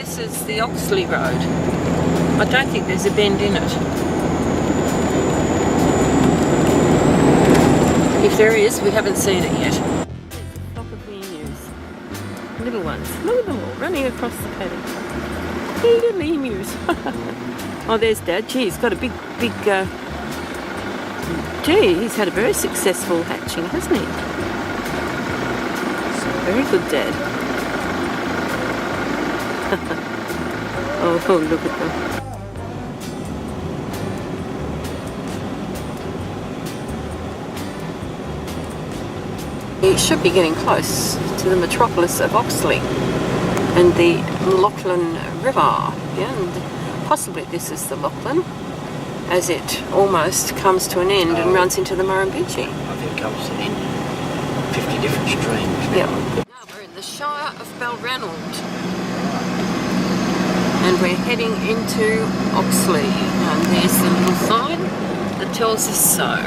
This is the Oxley Road. I don't think there's a bend in it. If there is, we haven't seen it yet. There's a flock of emus. Little ones. Look at them all running across the paddock. Little emus. Oh, there's Dad. Gee, he's got a big... Gee, he's had a very successful hatching, hasn't he? Very good, Dad. Oh, look at them. We should be getting close to the metropolis of Oxley and the Lachlan River. Yeah, and possibly this is the Lachlan, as it almost comes to an end and runs into the Murrumbidgee. I think it comes to an end. 50 different streams. Yeah. Now we're in the Shire of Balranald. And we're heading into Oxley, and there's the little sign that tells us so.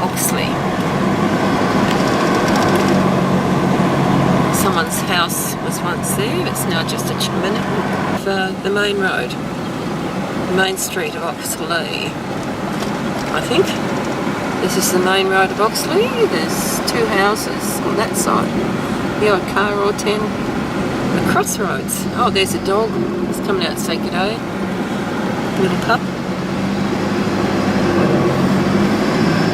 Oxley. Someone's house was once there, it's now just a chimney for the main road, the main street of Oxley. I think this is the main road of Oxley. There's two houses on that side, the odd car or 10. The crossroads. Oh, there's a dog. He's coming out to say good day. Little pup.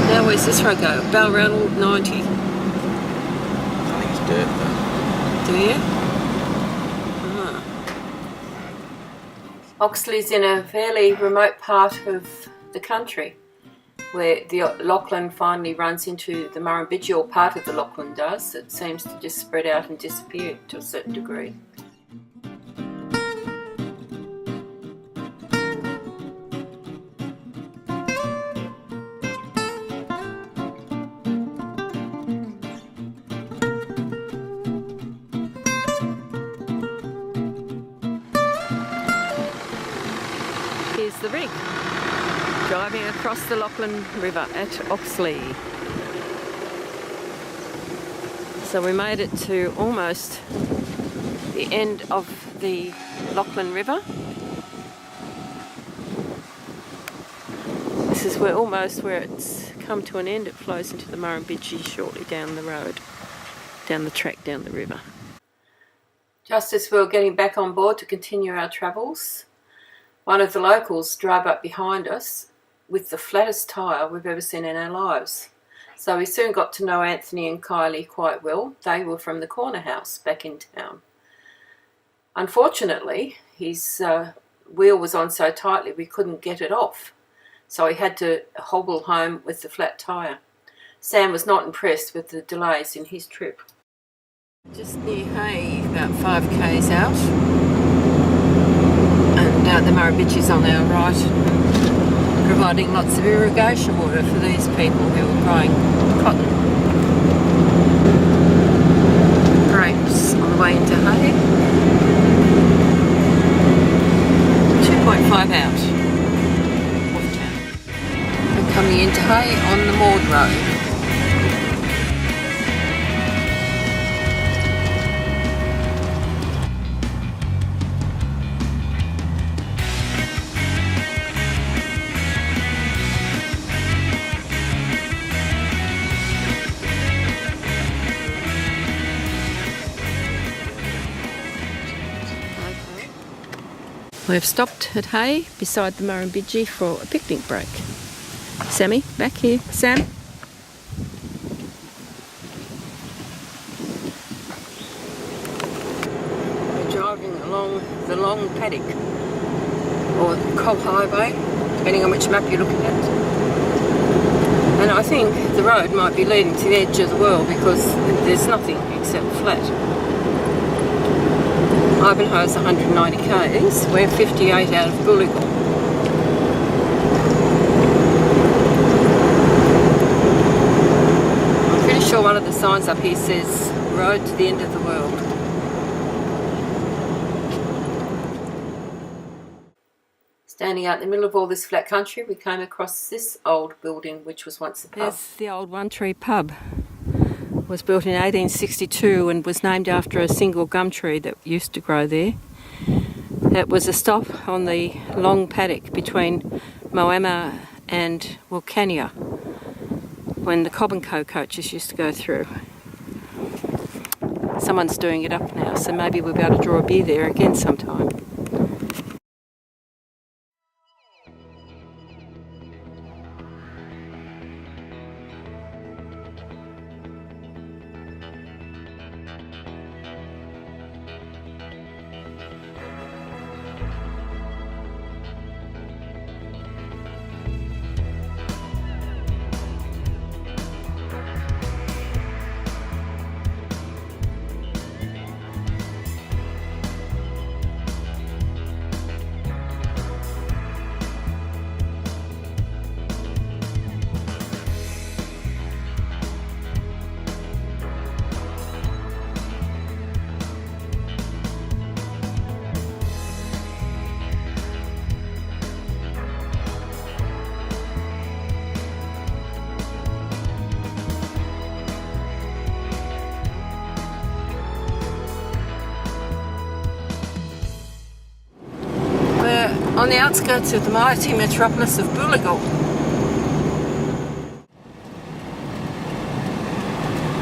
Now where's this road go? Balranald 90. I think it's dirt though. Do you? Ah. Oxley's in a fairly remote part of the country, where the Lachlan finally runs into the Murrumbidgee, or part of the Lachlan does. It seems to just spread out and disappear to a certain degree. Here's the rig, driving across the Lachlan River at Oxley. So we made it to almost the end of the Lachlan River. This is almost where it's come to an end. It flows into the Murrumbidgee shortly down the road, down the track, down the river. Just as we were getting back on board to continue our travels, one of the locals drove up behind us with the flattest tyre we've ever seen in our lives. So we soon got to know Anthony and Kylie quite well. They were from the corner house back in town. Unfortunately, his wheel was on so tightly we couldn't get it off, so he had to hobble home with the flat tyre. Sam was not impressed with the delays in his trip. Just near Hay, about 5 k's out. And the Murrumbidgee's on our right, providing lots of irrigation water for these people who are growing cotton. Grapes on the way into Hay. 2.5 out of town. We're coming into Hay on the Maud Road. We've stopped at Hay beside the Murrumbidgee for a picnic break. Sammy, back here. Sam? We're driving along the long paddock, or Coal Highway, depending on which map you're looking at. And I think the road might be leading to the edge of the world because there's nothing except flat. Ivanhoe's 190 k's, we're 58 out of Booligal. I'm pretty sure one of the signs up here says road to the end of the world. Standing out in the middle of all this flat country, we came across this old building which was once a pub. There's the old One Tree pub, was built in 1862 and was named after a single gum tree that used to grow there. It was a stop on the long paddock between Moama and Wilcannia when the Cobb & Co coaches used to go through. Someone's doing it up now, so maybe we'll be able to draw a beer there again sometime. On the outskirts of the mighty metropolis of Booligal.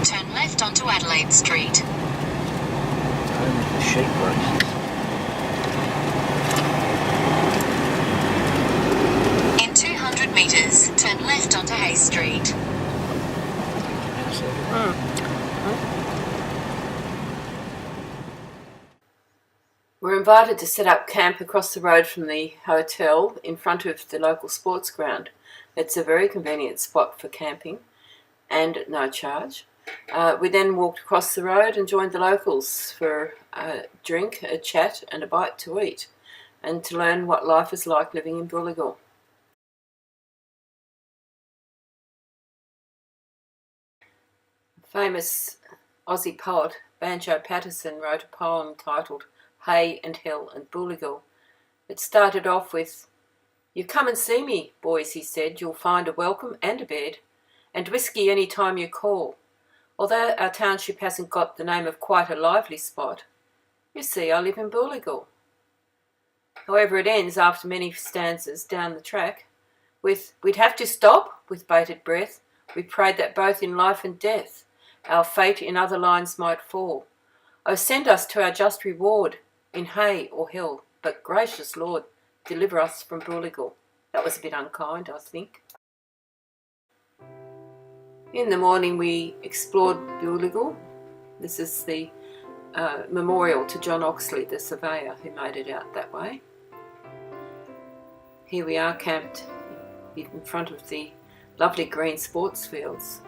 Turn left onto Adelaide Street. Home of the sheep races. In 200 metres, turn left onto Hay Street. We're invited to set up camp across the road from the hotel in front of the local sports ground. It's a very convenient spot for camping and at no charge. We then walked across the road and joined the locals for a drink, a chat and a bite to eat, and to learn what life is like living in Booligal. Famous Aussie poet Banjo Patterson wrote a poem titled Hay and Hell and Booligal. It started off with, "You come and see me, boys," he said. "You'll find a welcome and a bed, and whiskey any time you call. Although our township hasn't got the name of quite a lively spot, you see I live in Booligal." However, it ends after many stanzas down the track with, "We'd have to stop," with bated breath. "We prayed that both in life and death our fate in other lines might fall. Oh, send us to our just reward in hay or hell, but gracious Lord, deliver us from Booligal." That was a bit unkind, I think. In the morning we explored Booligal. This is the memorial to John Oxley, the surveyor who made it out that way. Here we are camped in front of the lovely green sports fields.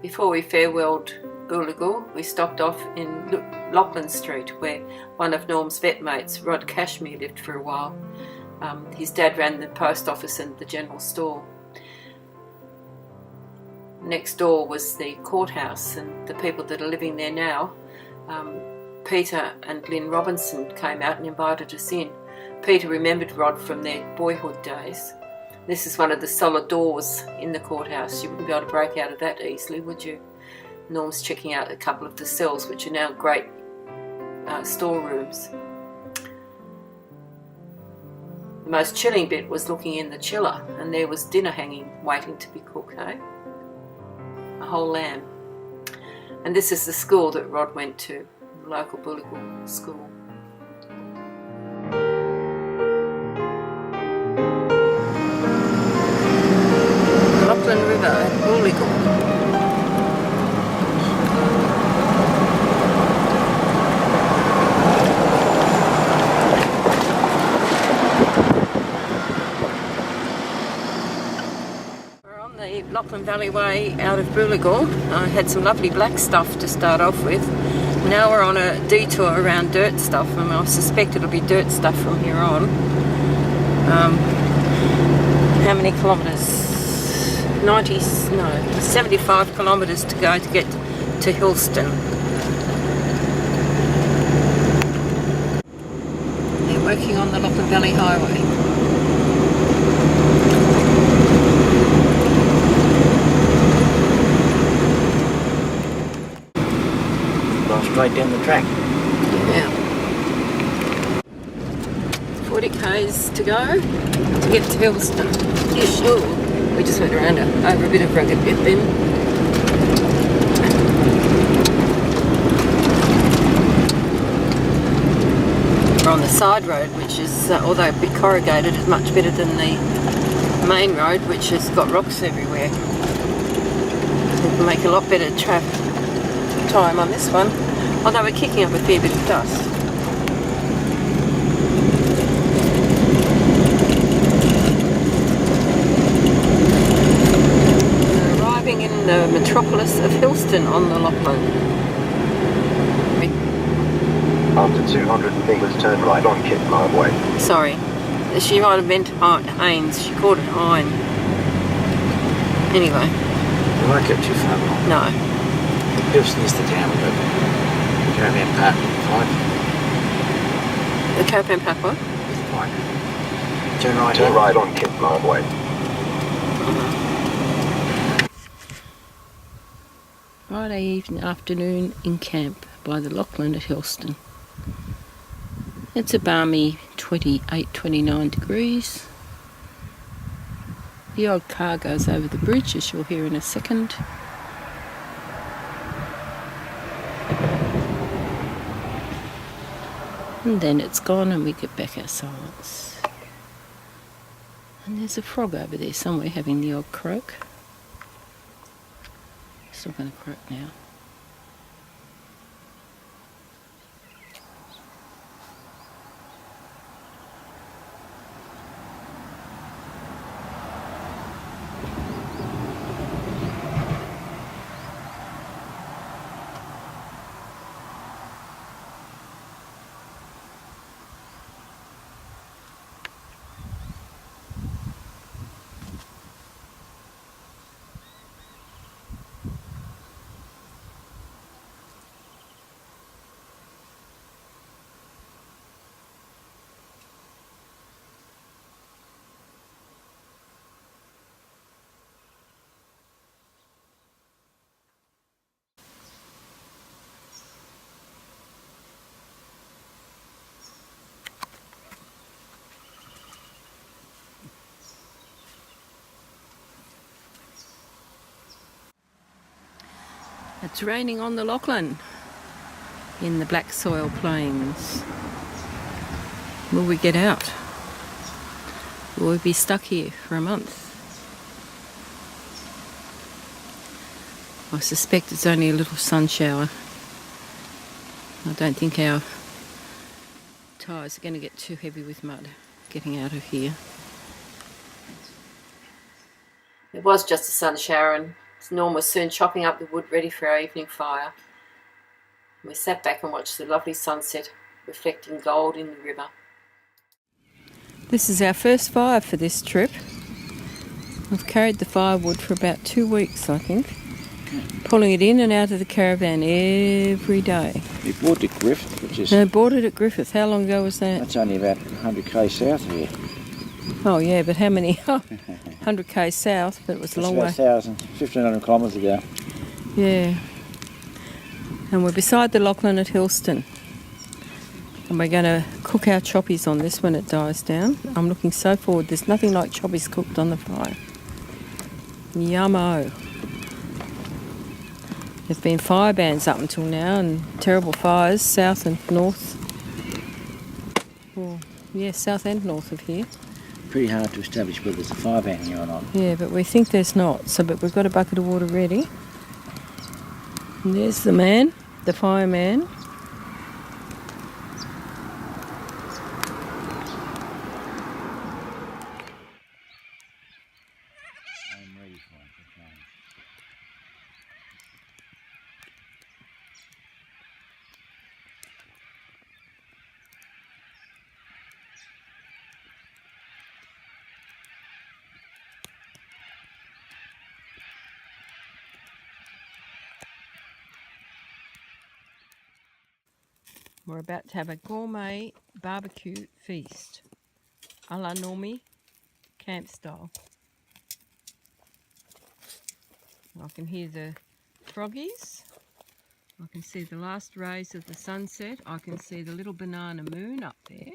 Before we farewelled Booligal, we stopped off in Lachlan Street, where one of Norm's vet mates, Rod Cashmere, lived for a while. His dad ran the post office and the general store. Next door was the courthouse, and the people that are living there now, Peter and Lynn Robinson, came out and invited us in. Peter remembered Rod from their boyhood days. This is one of the solid doors in the courthouse. You wouldn't be able to break out of that easily, would you? Norm's checking out a couple of the cells, which are now great storerooms. The most chilling bit was looking in the chiller, and there was dinner hanging, waiting to be cooked, eh? A whole lamb. And this is the school that Rod went to, the local Booligal school. Lachlan River at Booligal. Valley Way out of Booligal. I had some lovely black stuff to start off with. Now we're on a detour around dirt stuff, and I suspect it'll be dirt stuff from here on. How many kilometres? 75 kilometres to go to get to Hillston. They're working on the Lachlan Valley Highway. Straight down the track. Yeah. 40 k's to go to get to Hillston. Yeah, sure. We just went around over a bit of rugged bit then. We're on the side road, which is, although a bit corrugated, is much better than the main road, which has got rocks everywhere. It'll make a lot better time on this one. Although we're kicking up a fair bit of dust. We're arriving in the metropolis of Hillston on the Lachlan. After 200 metres, turn right on Kitmar Way. Sorry, she might have meant Haynes. She called it Hine. Anyway. You won't get too far along. No. Hillston is the town with the caravan park with the fine. The caravan park what? With the fine. Turn right Turn here. right on Kitmar Way. Friday evening, afternoon in camp by the Lachlan at Hillston. It's a balmy 28-29 degrees. The odd car goes over the bridge, as you'll hear in a second. And then it's gone and we get back our silence. And there's a frog over there somewhere having the odd croak. It's not going to croak now. It's raining on the Lachlan in the black soil plains. Will we get out? Will we be stuck here for a month? I suspect it's only a little sun shower. I don't think our tyres are going to get too heavy with mud getting out of here. It was just a sun shower, and Norm was soon chopping up the wood ready for our evening fire. We sat back and watched the lovely sunset reflecting gold in the river. This is our first fire for this trip. We've carried the firewood for about 2 weeks, I think, pulling it in and out of the caravan every day. You bought it at Griffith, which is... No, bought it at Griffith. How long ago was that? That's only about 100 k's south of here. Oh yeah, but how many? 100 k's south, but it was a long way. 1,500 kilometres ago. Yeah. And we're beside the Lachlan at Hillston. And we're going to cook our choppies on this when it dies down. I'm looking so forward. There's nothing like choppies cooked on the fire. Yummo. There've been fire bans up until now and terrible fires south and north. Well, yeah, south and north of here. Pretty hard to establish whether there's a fire ban here or not. Yeah, but we think there's not. So, but we've got a bucket of water ready. And there's the man, the fireman. I'm ready for it. We're about to have a gourmet barbecue feast, a la Normie, camp style. I can hear the froggies. I can see the last rays of the sunset. I can see the little banana moon up there.